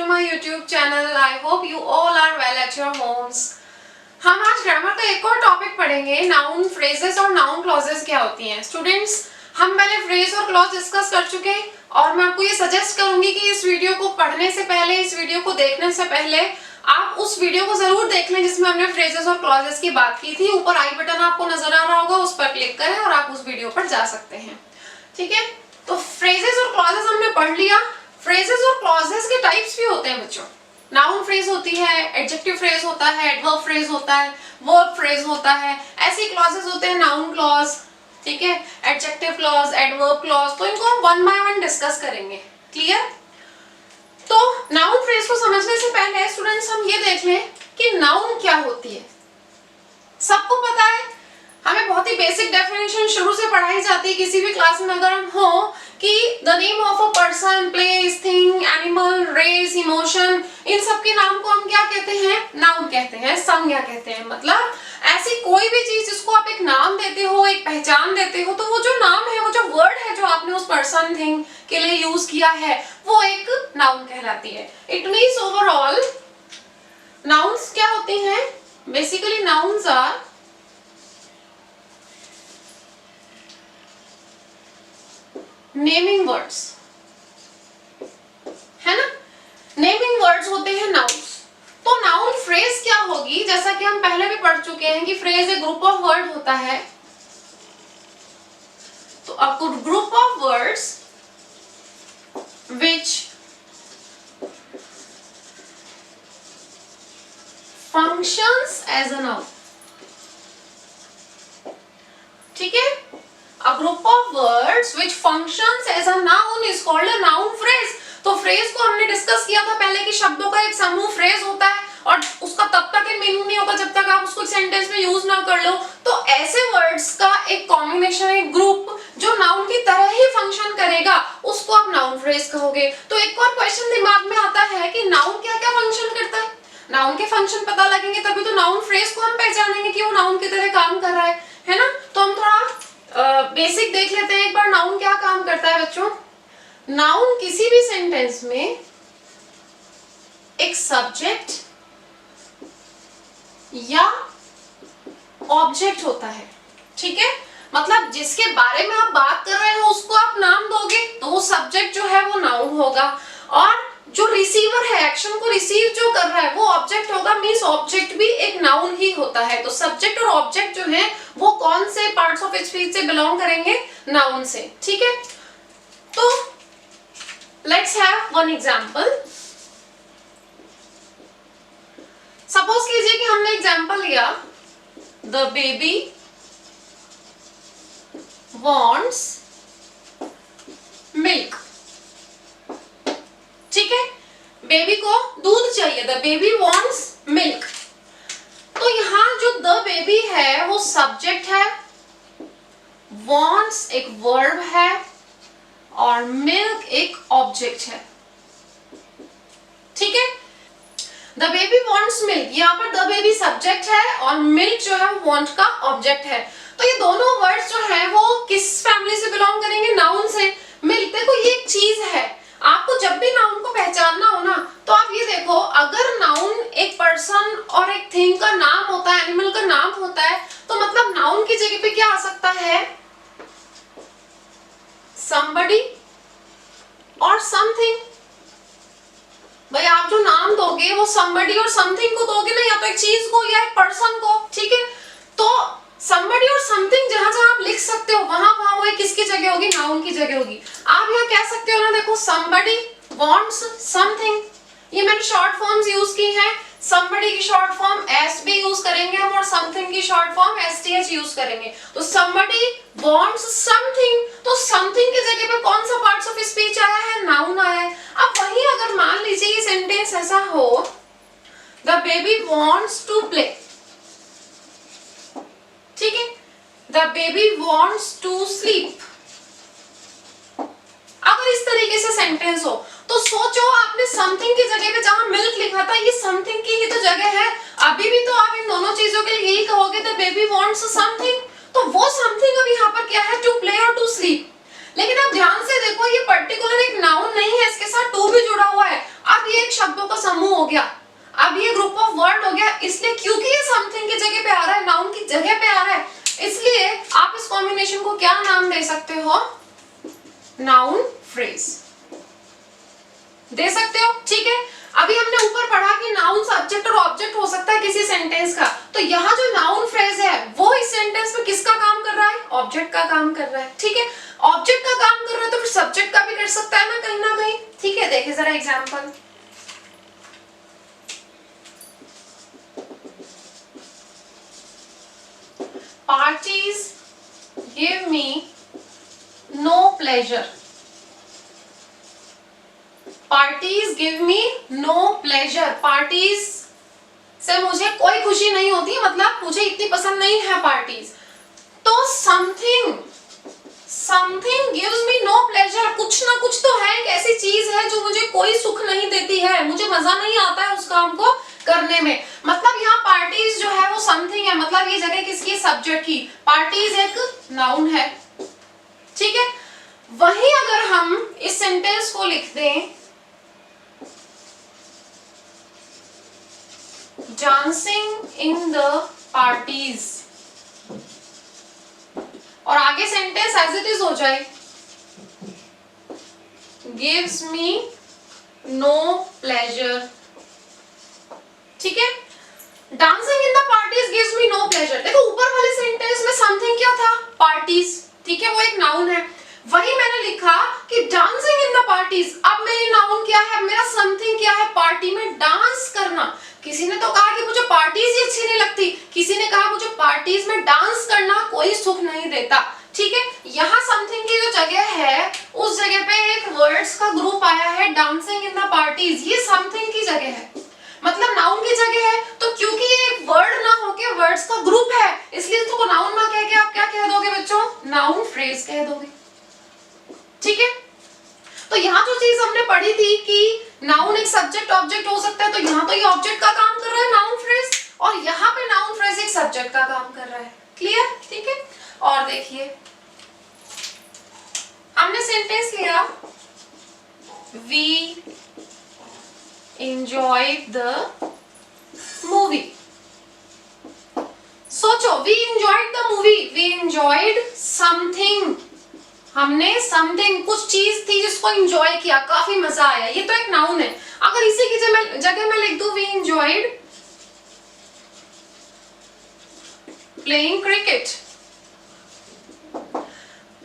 to my YouTube channel. I hope you all are well at your homes. हम आज grammar का एक और टॉपिक पढ़ेंगे, नाउन फ्रेजेस और नाउन क्लॉजेस क्या होती हैं। स्टूडेंट्स, हम पहले फ्रेज और क्लॉज डिस्कस कर चुके हैं और मैं आपको ये सजेस्ट करूंगी कि इस वीडियो को पढ़ने से पहले, इस वीडियो को देखने से पहले आप उस वीडियो को जरूर देख लें जिसमें हमने फ्रेजेस और क्लॉजेस की बात की थी। ऊपर आई बटन आपको नजर आ रहा होगा, उस पर क्लिक करें और आप उस वीडियो पर जा सकते हैं। ठीक है, तो फ्रेजेस और क्लॉजेस हमने पढ़ लिया। फ्रेजेस और क्लॉजेस के टाइप्स भी होते हैं बच्चों। नाउन फ्रेज होती है, एडजेक्टिव फ्रेज होता है, एडवर्ब फ्रेज होता है, वर्ब फ्रेज होता है। ऐसी क्लॉजेस होते हैं नाउन क्लॉज, ठीक है, एडजेक्टिव क्लॉज, एडवर्ब क्लॉज। तो इनको हम वन बाय वन डिस्कस करेंगे। क्लियर? तो नाउन फ्रेज को समझने से पहले स्टूडेंट्स हम ये देख लें कि नाउन क्या होती है। सबको पता है, हमें बहुत ही बेसिक डेफिनेशन शुरू से पढ़ाई जाती है किसी भी क्लास में अगर हम हो, कि the name of a person, place, thing, animal, race, emotion, इन सब के नाम को हम क्या कहते हैं? नाउन कहते हैं, संज्ञा कहते हैं। मतलब ऐसी कोई भी चीज जिसको आप एक नाम देते हो, एक पहचान देते हो, तो वो जो नाम है, वो जो वर्ड है जो आपने उस पर्सन, थिंग के लिए यूज किया है, वो एक नाउन कहलाती है। इट मीन्स ओवरऑल नाउन्स क्या होती हैं? Basically nouns are naming words, है ना? नेमिंग वर्ड्स होते हैं नाउन्स। तो नाउन फ्रेज क्या होगी? जैसा कि हम पहले भी पढ़ चुके हैं कि फ्रेज एक ग्रुप ऑफ वर्ड होता है। तो a group of words which functions as a noun। ठीक है, a group of words which functions as a noun is called a noun phrase। तो फ्रेज को हमने डिस्कस किया था पहले कि शब्दों का एक समूह फ्रेज होता है और उसका तब तक मीनिंग नहीं होगा जब तक आप उसको सेंटेंस में यूज ना कर लो। तो ऐसे वर्ड्स का एक कॉम्बिनेशन, एक ग्रुप जो नाउन की तरह ही फंक्शन करेगा, उसको आप नाउन फ्रेज कहोगे। तो एक और क्वेश्चन दिमाग में आता है कि नाउन क्या क्या फंक्शन करता है। नाउन के फंक्शन पता लगेंगे तभी तो नाउन फ्रेज को हम पहचानेंगे कि वो नाउन की तरह काम कर रहा है ना? तो हम थोड़ा बेसिक देख लेते हैं एक बार, नाउन क्या काम करता है बच्चों। नाउन किसी भी सेंटेंस में एक सब्जेक्ट या ऑब्जेक्ट होता है। ठीक है, मतलब जिसके बारे में आप बात कर रहे हो उसको आप नाम दोगे तो वो सब्जेक्ट जो है वो नाउन होगा, और जो रिसीवर है, एक्शन को रिसीव जो कर रहा है, वो ऑब्जेक्ट होगा। मींस ऑब्जेक्ट भी एक नाउन ही होता है। तो सब्जेक्ट और ऑब्जेक्ट जो है वो कौन से पार्ट्स ऑफ स्पीच से बिलोंग करेंगे? नाउन से। ठीक है, तो let's have one example. Suppose कीजिए कि हमने एग्जांपल लिया, द बेबी wants मिल्क। ठीक है, बेबी को दूध चाहिए, द बेबी wants मिल्क। तो यहां जो द बेबी है वो सब्जेक्ट है, wants एक वर्ब है और मिल्क एक ऑब्जेक्ट है। ठीक है, द बेबी wants मिल्क, यहाँ पर द बेबी सब्जेक्ट है और मिल्क जो है वो want का ऑब्जेक्ट है। तो ये दोनों वर्ड्स जो हैं वो किस फैमिली से बिलोंग करेंगे? नाउन से। मिल्क, देखो ये एक चीज है, आपको जब भी नाउन को पहचानना हो ना, तो आप ये देखो, अगर नाउन एक पर्सन और एक थिंग का नाम होता है, एनिमल का नाम होता है, तो मतलब नाउन की जगह पे क्या आ सकता है? somebody और something। भाई आप जो नाम दोगे वो somebody और something को दोगे ना, या तो एक चीज को या एक पर्सन को। ठीक है, तो somebody और something जहां जहां आप लिख सकते हो वहां वहां वो किसकी जगह होगी? नाउन की जगह होगी। आप यहाँ कह सकते हो ना, देखो somebody wants something, ये मैंने शॉर्ट फॉर्म्स यूज की हैं। somebody की शॉर्ट फॉर्म s भी यूज करेंगे हम, और something की शॉर्ट फॉर्म sh यूज करेंगे। तो somebody wants something, तो something की जगह पे कौन सा पार्ट्स ऑफ स्पीच आया है? नाउन आया है। अब वही अगर मान लीजिए ये सेंटेंस ऐसा हो, the baby wants to play। ठीक है, the baby wants to sleep। अगर इस तरीके से सेंटेंस हो तो सोचो, आपने समथिंग की जगह पे जहां मिल्क लिखा था, ये समथिंग की ही तो जगह है। अभी भी तो आप इन दोनों चीजों के लिए यही कहोगे, द बेबी wants समथिंग। तो वो समथिंग अब यहाँ पर क्या है? टू प्ले और टू स्लीप। लेकिन आप ध्यान से देखो, ये पर्टिकुलर एक नाउन नहीं है, इसके साथ टू भी जुड़ा हुआ है। अब ये एक शब्दों का समूह हो गया, अब ये ग्रुप ऑफ वर्ड हो गया, इसलिए क्योंकि ये समथिंग की जगह पे आ रहा है, नाउन की जगह पे आ रहा है, इसलिए आप इस कॉम्बिनेशन को क्या नाम दे सकते हो? नाउन फ्रेज दे सकते हो। ठीक है, अभी हमने ऊपर पढ़ा कि नाउन सब्जेक्ट और ऑब्जेक्ट हो सकता है किसी सेंटेंस का, तो यहाँ जो नाउन फ्रेज है वो इस सेंटेंस में किसका काम कर रहा है? ऑब्जेक्ट का काम कर रहा है। ठीक है, ऑब्जेक्ट का काम कर रहा है तो फिर सब्जेक्ट का भी कर सकता है ना कहीं। ठीक है, देखिए जरा example. Parties give me no pleasure. Parties give me no pleasure. Parties से मुझे कोई खुशी नहीं होती, मतलब मुझे इतनी पसंद नहीं है पार्टीज। तो something gives me no pleasure, कुछ ना कुछ तो है, एक ऐसी चीज है जो मुझे कोई सुख नहीं देती है, मुझे मजा नहीं आता है उस काम को करने में। मतलब यहाँ पार्टीज जो है वो समथिंग है, मतलब ये जगह किसकी? सब्जेक्ट की। पार्टीज एक नाउन है। ठीक है, वहीं अगर हम इस सेंटेंस को लिख दें, डांसिंग इन द पार्टीज, और आगे सेंटेंस एज इट इज हो जाए, गिव्स मी नो प्लेजर। ठीक है, dancing in the parties gives me no pleasure. देखो ऊपर वाले सेंटेंस में समथिंग क्या था? पार्टीज। ठीक है, वो एक नाउन है। वही मैंने लिखा कि डांसिंग इन द पार्टीज, अब मेरी नाउन क्या है? मेरा समथिंग क्या है? पार्टी में डांस करना। किसी ने तो कहा कि मुझे पार्टीज ही अच्छी नहीं लगती, किसी ने कहा मुझे पार्टीज में डांस करना कोई सुख नहीं देता। ठीक है, यहाँ समथिंग की जो जगह है उस जगह पे एक वर्ड्स का ग्रुप आया है, डांसिंग इन द पार्टीज, ये समथिंग की जगह है, मतलब नाउन की जगह है। तो क्योंकि ये एक वर्ड ना होके वर्ड्स का ग्रुप है, इसलिए इसको नाउन ना कह के आप क्या कह दोगे बच्चों? नाउन फ्रेज कह दोगे। ठीक है, तो यहाँ जो चीज हमने पढ़ी थी कि नाउन एक सब्जेक्ट ऑब्जेक्ट हो सकता है, तो यहाँ तो ये ऑब्जेक्ट का काम कर रहा है नाउन फ्रेज, और यहाँ पे नाउन फ्रेज एक सब्जेक्ट का काम कर रहा है। क्लियर? ठीक है, और देखिए हमने सेंटेंस लिया, वी enjoyed the movie. सोचो, we enjoyed the movie, we enjoyed something, हमने something, कुछ चीज थी जिसको enjoy किया, काफी मजा आया, ये तो एक नाउन है। अगर इसी की जगह मैं लिख दूं we enjoyed playing cricket,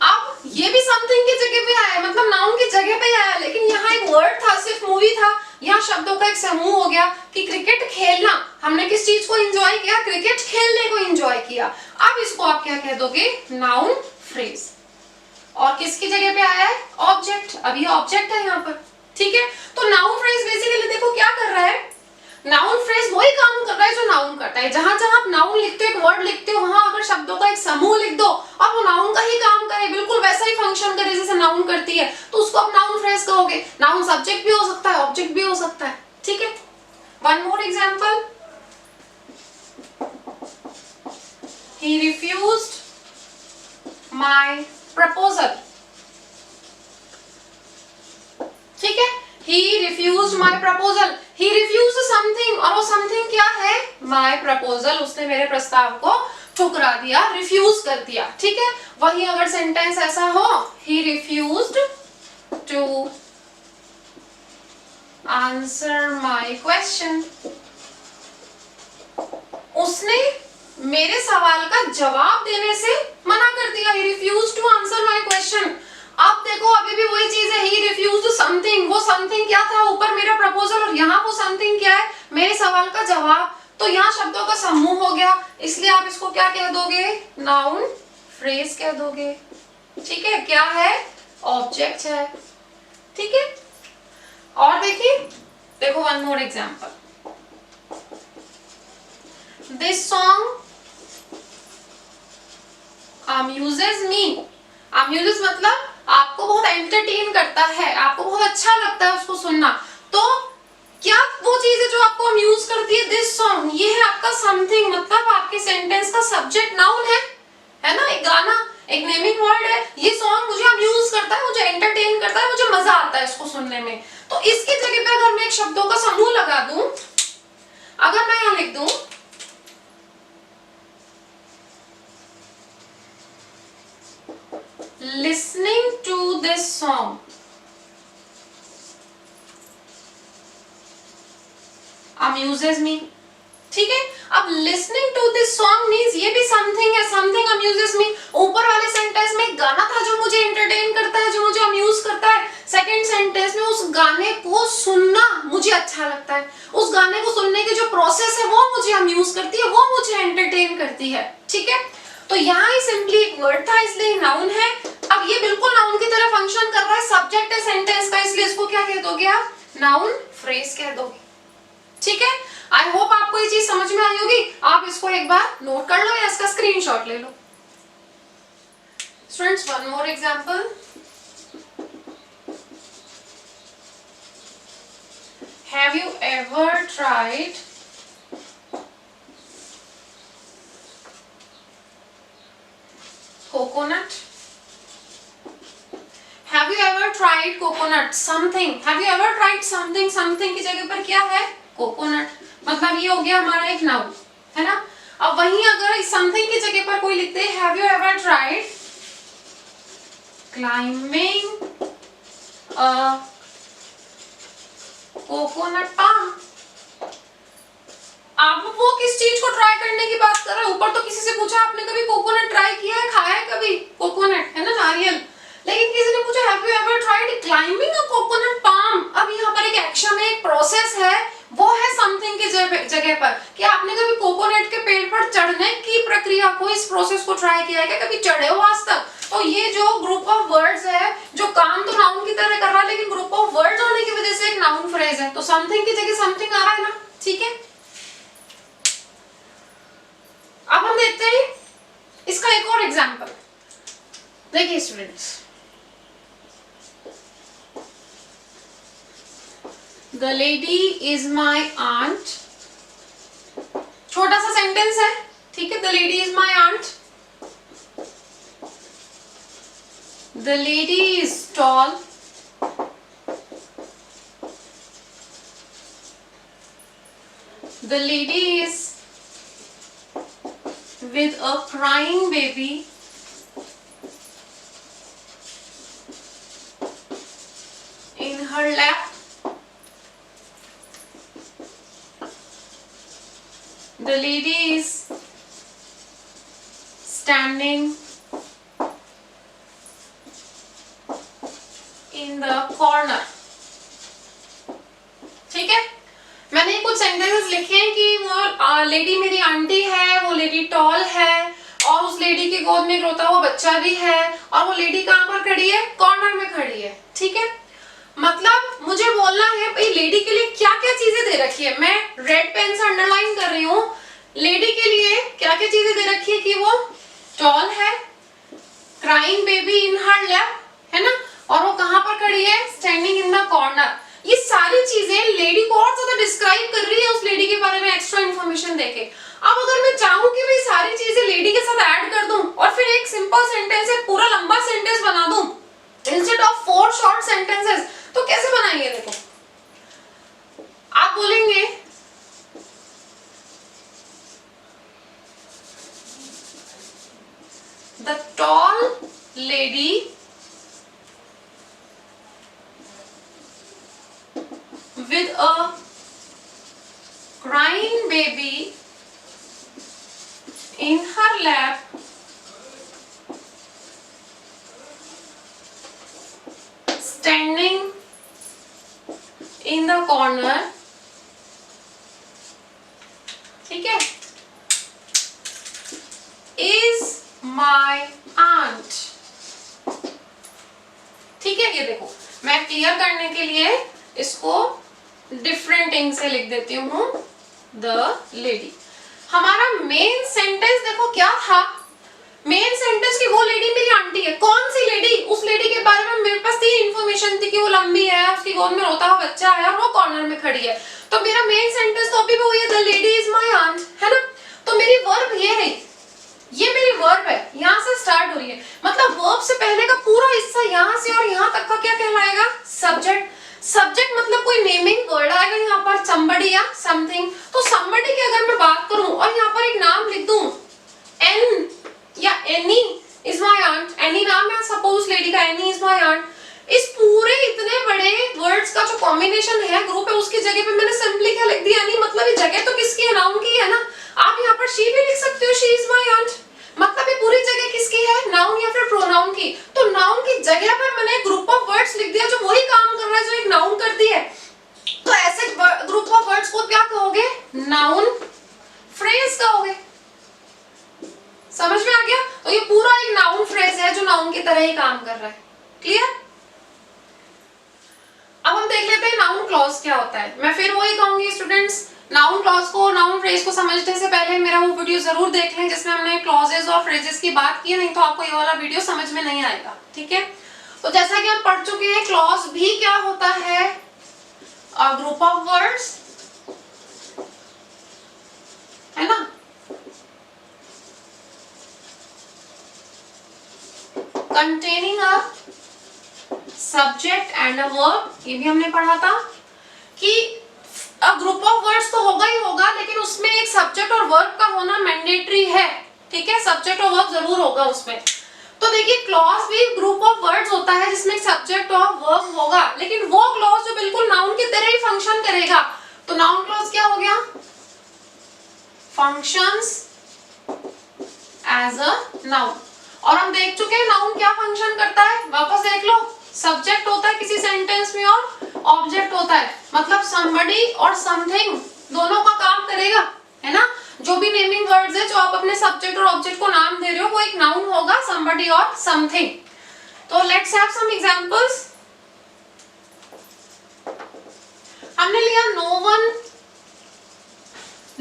अब ये भी समथिंग की जगह पे आया, मतलब नाउन की जगह पे आया, लेकिन यहाँ एक वर्ड था, सिर्फ मूवी था, यहाँ शब्दों का एक समूह हो गया कि क्रिकेट खेलना। हमने किस चीज को एंजॉय किया? क्रिकेट खेलने को एंजॉय किया। अब इसको आप क्या कह दोगे? Noun phrase. और किसकी जगह पे आया है? ऑब्जेक्ट। अब ये ऑब्जेक्ट है यहाँ पर। ठीक है, तो नाउन फ्रेज बेसिकली देखो क्या कर रहा है, नाउन फ्रेज वही काम कर रहा है जो नाउन करता है। जहां जहां आप नाउन लिखते हो, एक वर्ड लिखते हो, वहां अगर शब्दों का एक समूह लिख दो और वो नाउन का ही काम करे, बिल्कुल वैसा ही फंक्शन करे जैसे नाउन करती है, तो उसको आप नाउन फ्रेज कहोगे। नाउन सब्जेक्ट भी हो सकता है, ऑब्जेक्ट भी हो सकता है। ठीक है, one more example, he refused my proposal. ठीक है, he refused my proposal, he refused something, और वो something क्या है? my proposal, उसने मेरे प्रस्ताव को ठुकरा दिया, रिफ्यूज कर दिया। ठीक है, वही अगर सेंटेंस ऐसा हो, he refused to answer my question, उसने मेरे सवाल का जवाब देने से मना कर दिया, he refused to answer my question। अब देखो अभी भी वही चीज है, he refused something, वो something क्या था? ऊपर मेरा प्रपोजल, और यहाँ वो something क्या है? मेरे सवाल का जवाब। तो यहाँ शब्दों का समूह हो गया, इसलिए आप इसको क्या कह दोगे? नाउन फ्रेज कह दोगे। ठीक है, क्या है? ऑब्जेक्ट है। ठीक है, और देखिए, देखो one more example, this song amuses me, amuses मतलब आपको बहुत एंटरटेन करता है, आपको बहुत अच्छा लगता है उसको सुनना। तो क्या वो चीज है जो आपको अम्यूज करती है? दिस सॉन्ग, ये है आपका समथिंग, मतलब आपके सेंटेंस का सब्जेक्ट नाउन है ना, एक गाना, एक नेमिंग वर्ड है। ये सॉन्ग मुझे अम्यूज करता है, मुझे एंटरटेन करता है, मुझे मजा आता है इसको सुनने में। तो इसकी जगह पे अगर मैं एक शब्दों का समूह लगा दूं, अगर मैं यहां लिख दूं listening to this song, amuses me, ठीक है। अब listening to this song means ये भी समथिंग है, समथिंग अम्यूजेस मी। ऊपर वाले सेंटेंस में गाना था जो मुझे एंटरटेन करता है, जो मुझे अम्यूज करता है। सेकंड सेंटेंस में उस गाने को सुनना मुझे अच्छा लगता है, उस गाने को सुनने की जो प्रोसेस है वो मुझे अम्यूज करती है, वो मुझे एंटरटेन करती है, ठीक है। तो यहाँ ही सिंपली एक वर्ड था इसलिए नाउन है। अब ये बिल्कुल नाउन की तरह फंक्शन कर रहा है, सब्जेक्ट है सेंटेंस का, इसलिए इसको क्या कह दोगे आप? नाउन फ्रेज कह दोगे, ठीक है। आई होप आपको ये चीज समझ में आई होगी। आप इसको एक बार नोट कर लो या इसका स्क्रीनशॉट ले लो। Students, one more example. Have you ever tried coconut? Have you ever tried coconut? Something, have you ever tried something, something की जगह पर क्या है? कोकोनट। मतलब ये हो गया हमारा एक नाउन, है ना। अब वहीं अगर समथिंग की जगह पर कोई लिखते हैं have you ever tried climbing a coconut palm, आप वो किस चीज को ट्राई करने की बात कर रहे हैं? ऊपर तो किसी से पूछा आपने कभी कोकोनट ट्राई किया है, खाया है कभी कोकोनट, है ना, नारियल। लेकिन किसी ने पूछा have you ever tried climbing a coconut palm. अब यहाँ पर एक एक्शन है, एक प्रोसेस है, वो है समथिंग की जगह पर कि आपने कभी कोकोनट के पेड़ पर चढ़ने की प्रक्रिया को, इस प्रोसेस को ट्राई किया है क्या? कभी चढ़े हो आज तक? तो ये जो ग्रुप ऑफ वर्ड्स है, जो काम तो नाउन की तरह कर रहा है लेकिन ग्रुप ऑफ वर्ड्स होने की वजह से एक नाउन फ्रेज है, तो समथिंग की जगह समथिंग आ रहा है ना, ठीक है। अब हम देखते हैं इसका एक और एग्जांपल। देखिए students, The lady is my aunt। छोटा सा सेंटेंस है, ठीक है। The lady is my aunt। The lady is tall। The lady is with a crying baby in her lap। The lady is standing in the corner, ठीक है। मैंने कुछ sentences लिखे हैं कि वो लेडी मेरी आंटी है, वो लेडी टॉल है और उस लेडी की गोद में एक रोता हुआ बच्चा भी है और वो लेडी कहाँ पर खड़ी है? कॉर्नर में खड़ी है, ठीक है। मतलब मुझे बोलना है भाई लेडी के लिए क्या क्या चीजें दे रखी है। मैं रेड पेन से अंडरलाइन कर रही हूँ, लेडी के लिए क्या क्या चीजें दे रखी है कि वो टॉल है, crying baby in her lap, है ना, और वो कहाँ पर खड़ी है? Standing in the corner. ये सारी चीजें लेडी को और ज्यादा डिस्क्राइब कर रही है उस लेडी के बारे में एक्स्ट्रा इन्फॉर्मेशन देके। अब अगर मैं चाहूँ कि भाई सारी चीजें लेडी के साथ ऐड कर दूं और फिर एक सिंपल सेंटेंस, एक पूरा लंबा सेंटेंस बना दूं इंस्टेड ऑफ 4 शॉर्ट सेंटेंसेस, तो कैसे बनाएंगे? देखो, आप बोलेंगे the tall lady with a crying baby in her lap standing in the corner, ठीक है, is my aunt, ठीक है। ये देखो, मैं क्लियर करने के लिए इसको डिफरेंट इंक से लिख देती हूँ, द लेडी। हमारा मेन सेंटेंस देखो क्या था? मेन सेंटेंस की वो लेडी मेरी आंटी है। कौन सी लेडी? उस लेडी के बारे में मेरे पास 3 इंफॉर्मेशन थी कि वो लंबी है, उसकी गोद में रोता हुआ बच्चा है और वो कॉर्नर में खड़ी है। तो मेरा मेन सेंटेंस तो अभी भी वही है, the lady is my aunt, है ना। तो मेरी वर्ब ये है, ये मेरी वर्ब है, यहाँ से स्टार्ट हो रही है। मतलब वर्ब से पहले का पूरा हिस्सा यहाँ से और यहाँ तक का क्या कहलाएगा? सब्जेक्ट। सब्जेक्ट मतलब नेमिंग वर्ड आएगा यहाँ पर somebody या something, तो somebody की अगर मैं बात करूं और यहाँ पर एक नाम लिख दूं N या Annie is my aunt, Annie नाम है सपोज लेडी का, Annie is my aunt, इस पूरे इतने बड़े वर्ड्स का जो कॉम्बिनेशन है ग्रुप है उसकी जगह पे मैंने सिंपली क्या लिख दिया, Annie, मतलब ये जगह तो किसकी है, नाउन की है ना। आप यहाँ पर she भी लिख सकते हो, she is my aunt, मतलब ये पूरी जगह किसकी है, नाउन या फिर प्रोनाउन की। तो नाउन की जगह पर मैंने ग्रुप ऑफ वर्ड्स लिख दिया जो वही काम कर रहा है जो एक नाउन करती है। तो ऐसे ग्रुप ऑफ वर्ड्स को क्या कहोगे, नाउन फ्रेज कहोगे। समझ में आ गया? तो ये पूरा एक नाउन फ्रेज है जो नाउन की तरह ही काम कर रहा है। क्लियर? अब हम देख लेते हैं नाउन क्लॉज क्या होता है। मैं फिर वही कहूंगी स्टूडेंट्स, नाउन क्लॉज को, नाउन फ्रेज को समझने से पहले मेरा वो वीडियो जरूर देख लें जिसमें हमने क्लॉजेस और फ्रेजेस की बात की, नहीं तो आपको ये वाला वीडियो समझ में नहीं आएगा। ठीक है, तो जैसा कि हम पढ़ चुके हैं, क्लॉज भी क्या होता है, अ ग्रुप ऑफ वर्ड्स, है ना, containing a subject and a verb. ये भी हमने पढ़ा था कि अब ग्रुप ऑफ वर्ड्स तो होगा ही होगा, लेकिन उसमें एक सब्जेक्ट और वर्ब का होना मैंडेटरी है। ठीक है, सब्जेक्ट और वर्ब जरूर होगा उसमें। तो देखिए क्लॉज भी ग्रुप ऑफ वर्ड्स होता है जिसमें एक सब्जेक्ट और वर्ब होगा, लेकिन वो क्लॉज जो बिल्कुल नाउन की तरह ही फंक्शन करेगा। तो नाउन क्लॉज क्या हो गया, फंक्शंस एज अ नाउन। और हम देख चुके हैं नाउन क्या फंक्शन करता है, वापस देख लो, सब्जेक्ट होता है किसी सेंटेंस में और ऑब्जेक्ट होता है, मतलब somebody और something दोनों का काम करेगा, है ना। जो भी नेमिंग वर्ड्स है जो आप अपने सब्जेक्ट और ऑब्जेक्ट को नाम दे रहे हो वो एक नाउन होगा, somebody और something। तो लेट्स हैव सम एग्जांपल्स। हमने लिया नो वन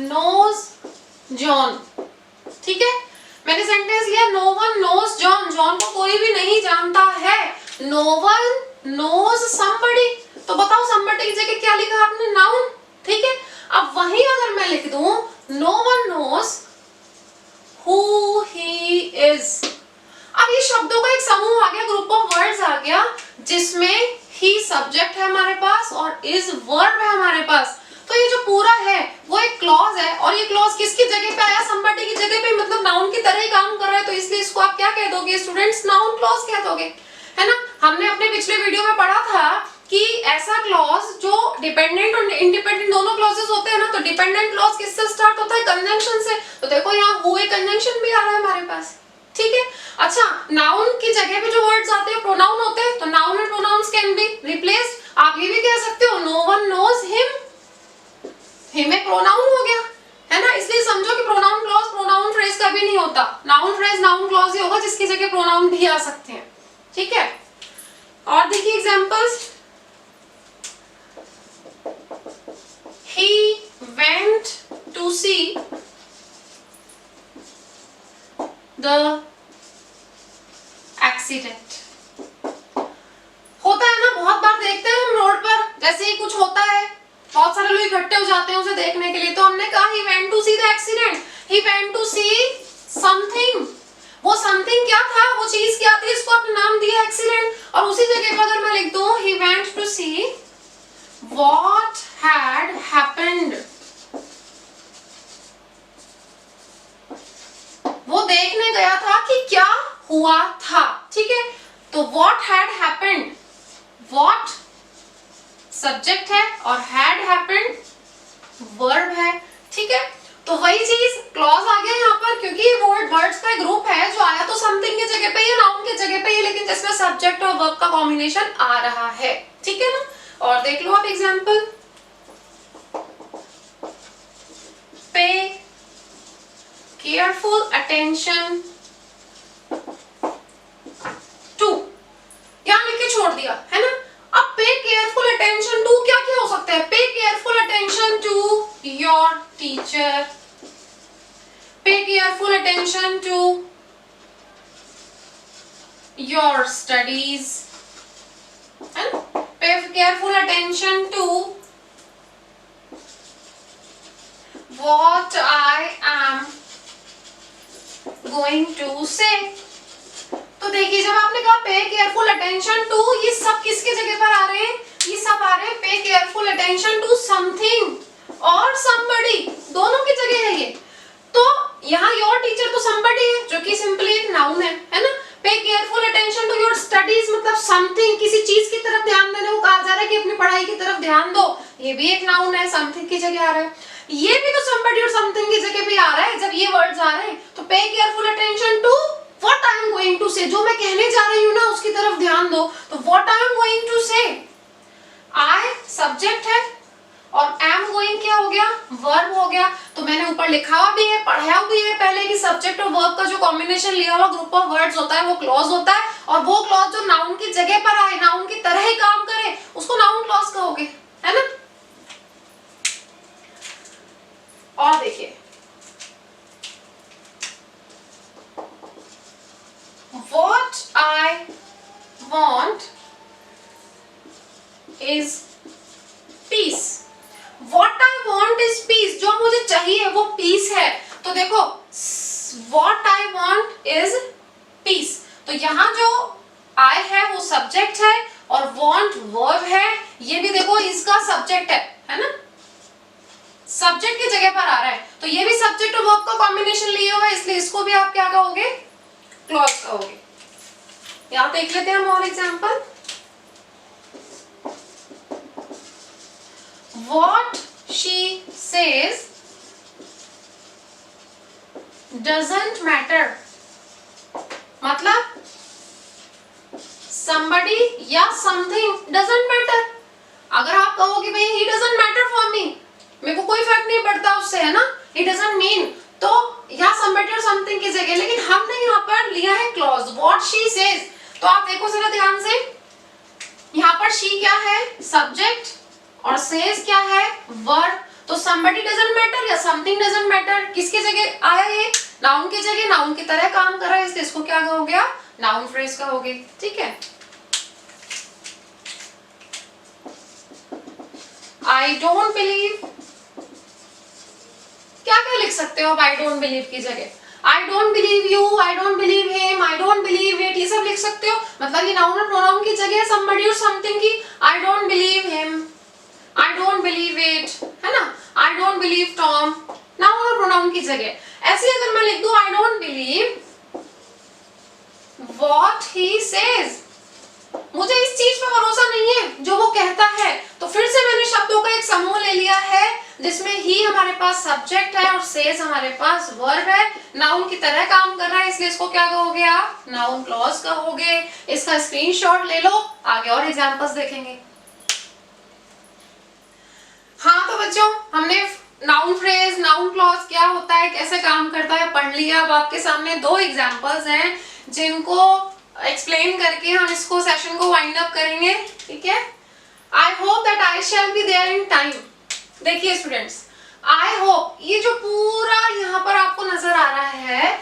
नोज जॉन। ठीक है, मैंने सेंटेंस लिया no one knows John, John को कोई भी नहीं जानता है। नो वन नोज somebody, तो बताओ somebody की जगह क्या लिखा आपने, नाउन। ठीक है, अब वही अगर मैं लिख दूं no one knows who he is, अब ये शब्दों का एक समूह आ गया, ग्रुप ऑफ वर्ड्स आ गया, जिसमें ही सब्जेक्ट है हमारे पास और इज वर्ब है हमारे पास। तो ये जो पूरा है वो एक क्लॉज है, और ये क्लॉज किसकी जगह पे आया, somebody की जगह पे, मतलब नाउन की तरह ही काम कर रहा है। तो इसलिए इसको आप क्या कह दोगे स्टूडेंट्स, नाउन क्लॉज कह दोगे, है ना। हमने अपने पिछले वीडियो में पढ़ा था कि ऐसा क्लॉज जो डिपेंडेंट और इंडिपेंडेंट दोनों क्लॉजेस होते हैं ना, तो डिपेंडेंट क्लॉज किससे स्टार्ट होता है, कंजंक्शन से। तो देखो यहाँ हुए कंजंक्शन भी आ रहा है हमारे पास। ठीक है, अच्छा, नाउन की जगह पे जो वर्ड्स आते हैं प्रोनाउन होते हैं, तो noun and pronouns can be replaced. आप ये भी कह सकते हो no one knows him, him एक प्रोनाउन हो गया, है ना। इसलिए समझो कि प्रोनाउन क्लॉज प्रोनाउन फ्रेज कभी नहीं होता, नाउन फ्रेज नाउन क्लॉज ही होगा जिसकी जगह प्रोनाउन भी आ सकते हैं। ठीक है, और देखिए examples, he went to see the accident। होता है ना, बहुत बार देखते हैं हम रोड पर, जैसे ही कुछ होता है बहुत सारे लोग इकट्ठे हो जाते हैं उसे देखने के लिए। तो हमने कहा he went to see the accident, he went to see something। वो समथिंग क्या था, वो चीज क्या थी, इसको आपने नाम दिया एक्सीडेंट। और उसी जगह पर अगर मैं लिख दूं he went to see what had happened, वो देखने गया था कि क्या हुआ था। ठीक है, तो what had happened, what subject है और had happened वर्ब है। ठीक है, तो वही चीज क्लॉज आ गया यहाँ पर, क्योंकि ये वर्ड्स का ग्रुप है जो आया तो समथिंग की जगह पे या नाउन की जगह पे, लेकिन जिसमें सब्जेक्ट और वर्ब का कॉम्बिनेशन आ रहा है। ठीक है ना, और देख लो आप एग्जांपल, पे केयरफुल अटेंशन टू, यहां लिख के छोड़ दिया, है ना। अब पे केयरफुल अटेंशन टू क्या क्या हो सकता है, pay careful attention to your teacher, pay careful attention to your studies, है ना। Pay careful attention to what I am going to say। तो देखिए जब आपने कहा पे केयरफुल अटेंशन टू, ये सब किसकी जगह पर आ रहे हैं, ये सब आ रहे हैं पे केयरफुल अटेंशन टू समथिंग और somebody, दोनों की जगह है ये। तो यहाँ योर टीचर तो somebody है जो कि सिंपली एक नाउन है ना। Pay careful attention to your studies मतलब समथिंग, किसी चीज की तरफ ध्यान देने को कहा जा रहा है कि अपनी पढ़ाई की तरफ ध्यान दो, ये भी एक नाउन है, समथिंग की जगह आ रहा है। ये भी तो somebody और something की जगह पे आ रहा है जब ये वर्ड्स आ रहे हैं। तो pay careful attention to what I am going to say, जो मैं कहने जा रही हूँ ना उसकी तरफ ध्यान दो। तो what I am going to say, I subject है और एम गोइंग क्या हो गया, वर्ब हो गया। तो मैंने ऊपर लिखा हुआ भी है, पढ़ाया भी है पहले कि सब्जेक्ट और वर्ब का जो कॉम्बिनेशन लिया हुआ ग्रुप ऑफ वर्ड्स होता है वो क्लॉज होता है, और वो क्लॉज जो नाउन की जगह पर आए, नाउन की तरह ही काम करे, उसको नाउन क्लॉज कहोगे, है ना। और देखिए what I want is peace, what I want is peace, जो मुझे चाहिए वो पीस है। तो देखो what I want is peace, तो यहाँ जो I है वो सब्जेक्ट है और want वर्ब है। ये भी देखो इसका सब्जेक्ट है ना, सब्जेक्ट की जगह पर आ रहा है। तो ये भी सब्जेक्ट और वर्ब का कॉम्बिनेशन लिए हुआ है, इसलिए इसको भी आप क्या कहोगे, क्लॉज कहोगे। यहाँ देख लेते हैं हम और example. What she says doesn't matter, मतलब somebody या something doesn't matter। अगर आप कहोगे भाई he doesn't matter for me, मेरे को कोई फर्क नहीं पड़ता उससे, है ना, he doesn't mean, तो या somebody और something की जगह, लेकिन हमने यहाँ पर लिया है क्लॉज what she says। तो आप देखो जरा ध्यान से, यहाँ पर she क्या है, सब्जेक्ट, और says क्या है, वर्ब। तो somebody doesn't matter या something doesn't matter किसकी जगह आया, ये नाउन की जगह, नाउन की तरह काम कर रहा है, इसलिए इसको क्या कहोगे आप, नाउन फ्रेज कहोगे। ठीक है, I don't believe, क्या क्या लिख सकते हो आप I don't believe की जगह, I don't believe you, I don't believe him, I don't believe it, ये सब लिख सकते हो। मतलब ये नाउन और प्रोनाउन की जगह somebody और something की, I don't believe him, I don't believe it, है ना, I don't believe Tom, noun और प्रोनाउन की जगह। ऐसे अगर मैं लिख दूं I don't believe what he says, मुझे इस चीज पे भरोसा नहीं है जो वो कहता है, तो फिर से मैंने शब्दों का एक समूह ले लिया है जिसमें ही हमारे पास सब्जेक्ट है और सेज हमारे पास वर्ब है, नाउन की तरह काम कर रहा है, इसलिए इसको क्या कहोगे आप, नाउन क्लॉज कहोगे। इसका स्क्रीनशॉट ले लो, आगे और एग्जांपल्स देखेंगे। हाँ तो बच्चों, हमने नाउन फ्रेज, नाउन क्लॉज क्या होता है, कैसे काम करता है पढ़ लिया। अब आपके सामने दो एग्जांपल्स हैं जिनको एक्सप्लेन करके हम इसको सेशन को वाइंड अप करेंगे। ठीक है, I hope that I shall be there in time. देखिए स्टूडेंट्स, आई होप ये जो पूरा यहाँ पर आपको नजर आ रहा है,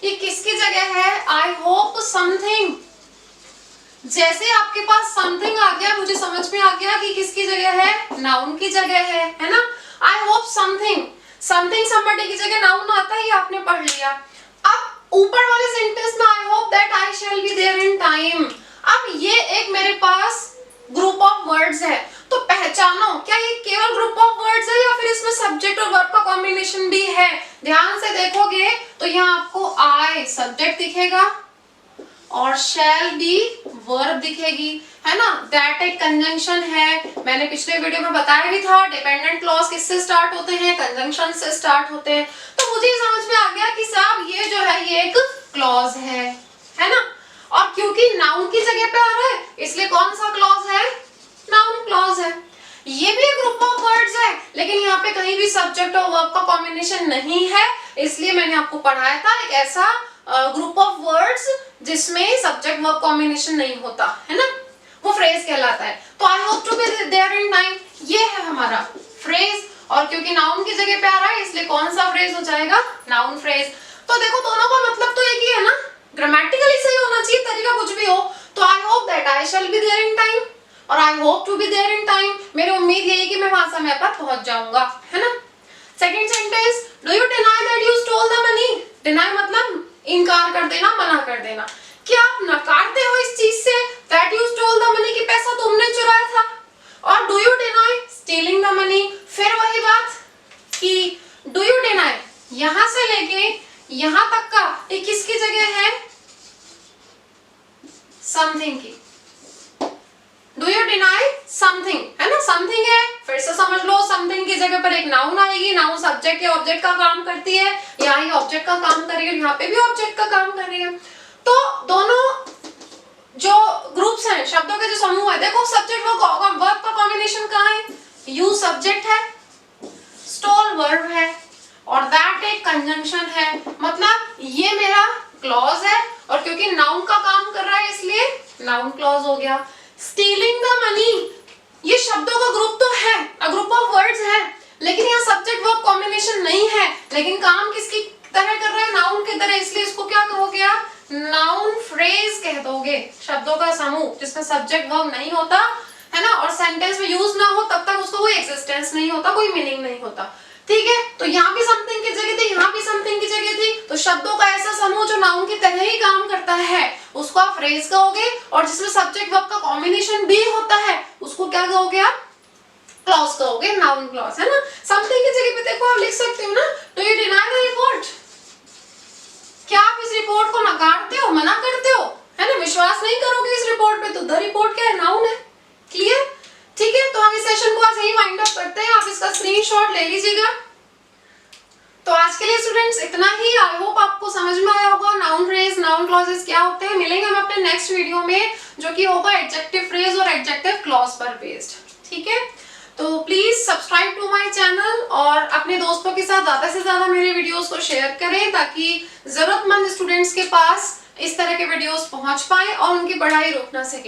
ये किसकी जगह है, आई होप समथिंग। जैसे आपके पास समथिंग आ गया, मुझे समझ में आ गया कि किसकी जगह है, नाउन की जगह है ना। I hope something, something somebody की जगह नाउन आता है, ये आपने पढ़ लिया। अब ऊपर वाले सेंटेंस में I hope that I shall be there in time, अब ये एक मेरे पास ग्रुप ऑफ वर्ड्स है, तो पहचानो क्या ये केवल ग्रुप ऑफ वर्ड्स है या फिर इसमें सब्जेक्ट और वर्ब का कॉम्बिनेशन भी है। ध्यान से देखोगे तो यहाँ आपको आई सब्जेक्ट दिखेगा और शैल बी वर्ब दिखेगी, है ना। दैट एक कंजंक्शन है, मैंने पिछले वीडियो में बताया भी था, डिपेंडेंट क्लॉज किससे स्टार्ट होते हैं, कंजंक्शन से स्टार्ट होते हैं। तो मुझे समझ में आ गया कि साहब ये जो है ये एक क्लॉज है ना। और क्योंकि नाउन की जगह पे आ रहा है इसलिए कौन सा क्लॉज है, नाउन क्लॉज है। ये भी एक ग्रुप ऑफ वर्ड्स है, लेकिन यहाँ पे कहीं भी सब्जेक्ट और वर्ब का कॉम्बिनेशन नहीं है, इसलिए मैंने आपको पढ़ाया था एक ऐसा ग्रुप ऑफ वर्ड्स जिसमें सब्जेक्ट वर्ब कॉम्बिनेशन नहीं होता, है ना, वो फ्रेज कहलाता है। तो I hope to be there in time, ये है हमारा फ्रेज, और क्योंकि नाउन की जगह पे आ रहा है इसलिए कौन सा फ्रेज हो जाएगा, नाउन फ्रेज। तो देखो दोनों का मतलब तो एक ही है ना, ग्रामेटिकली सही होना चाहिए, तरीका कुछ भी हो। तो I hope that I shall be there in time और I hope to be there in time, मेरी उम्मीद यही कि मैं वहां समय पर पहुंच जाऊंगा, है ना। Second sentence, do you deny that you stole the money, deny मतलब इनकार कर देना, मना कर देना। क्या आप नकारते हो इस चीज say that you stole the money, कि पैसा तुमने चुराया था, यहां से लेके यहां तक का ये किसकी जगह है? समथिंग की। Do you deny? समथिंग है ना, समथिंग है, फिर से समझ लो समथिंग की जगह पर एक नाउन आएगी, नाउन सब्जेक्ट या ऑब्जेक्ट का काम करती है, यहाँ ये ऑब्जेक्ट का काम कर रही है, यहाँ पे भी ऑब्जेक्ट का काम कर रही है। तो दोनों जो ग्रुप्स हैं, शब्दों के जो समूह है, देखो सब्जेक्ट वर्ब का कॉम्बिनेशन कहाँ है? यू सब्जेक्ट है, स्टोल वर्ब है और दैट एक कंजंक्शन है। मतलब ये मेरा क्लॉज है और क्योंकि नाउन का काम कर रहा है इसलिए नाउन क्लॉज हो गया। स्टीलिंग द मनी, ये शब्दों का ग्रुप तो है, अ ग्रुप ऑफ वर्ड्स है, लेकिन यहाँ सब्जेक्ट वर्ब कॉम्बिनेशन नहीं है, लेकिन काम किसकी तरह कर रहा है? नाउन की तरह, इसलिए इसको क्या कहोगे आप? नाउन फ्रेज कह दोगे। शब्दों का समूह जिसमें सब्जेक्ट वर्ब नहीं होता है ना, और सेंटेंस में यूज ना हो तब तक उसको कोई एग्जिस्टेंस नहीं होता, कोई मीनिंग नहीं होता। ठीक है, तो यहाँ भी समथिंग की जगह थी, यहाँ भी समथिंग की जगह थी, तो शब्दों का ऐसा समूह जो नाउन की तरह ही काम करता है उसको आप फ्रेज कहोगे, और जिसमें सब्जेक्ट वर्ब का कॉम्बिनेशन भी होता है उसको क्या कहोगे आप? क्लॉज कहोगे, नाउन क्लॉज, है ना। समथिंग की जगह पे देखो आप लिख सकते हो ना, do you deny the report? क्या आप इस रिपोर्ट को नकारते हो, मना करते हो, है ना, विश्वास नहीं करोगे इस रिपोर्ट पे? तो द रिपोर्ट क्या है? नाउन है। क्लियर? ठीक है, तो हम इस सेशन को आज यही वाइंड अप करते हैं, आप इसका स्क्रीनशॉट ले लीजिएगा। तो आज के लिए स्टूडेंट्स इतना ही। आई होप आपको समझ में आया होगा नाउन फ्रेज, नाउन क्लॉजेस क्या होते हैं। मिलेंगे हम अपने नेक्स्ट वीडियो में जो कि होगा एडजेक्टिव फ्रेज और एडजेक्टिव क्लॉज पर बेस्ड। ठीक है, तो please subscribe to my channel और अपने दोस्तों के साथ ज्यादा से ज्यादा मेरे वीडियोस को शेयर करें ताकि जरूरतमंद स्टूडेंट्स के पास इस तरह के वीडियोस पहुंच पाए और उनकी पढ़ाई रुक ना सके।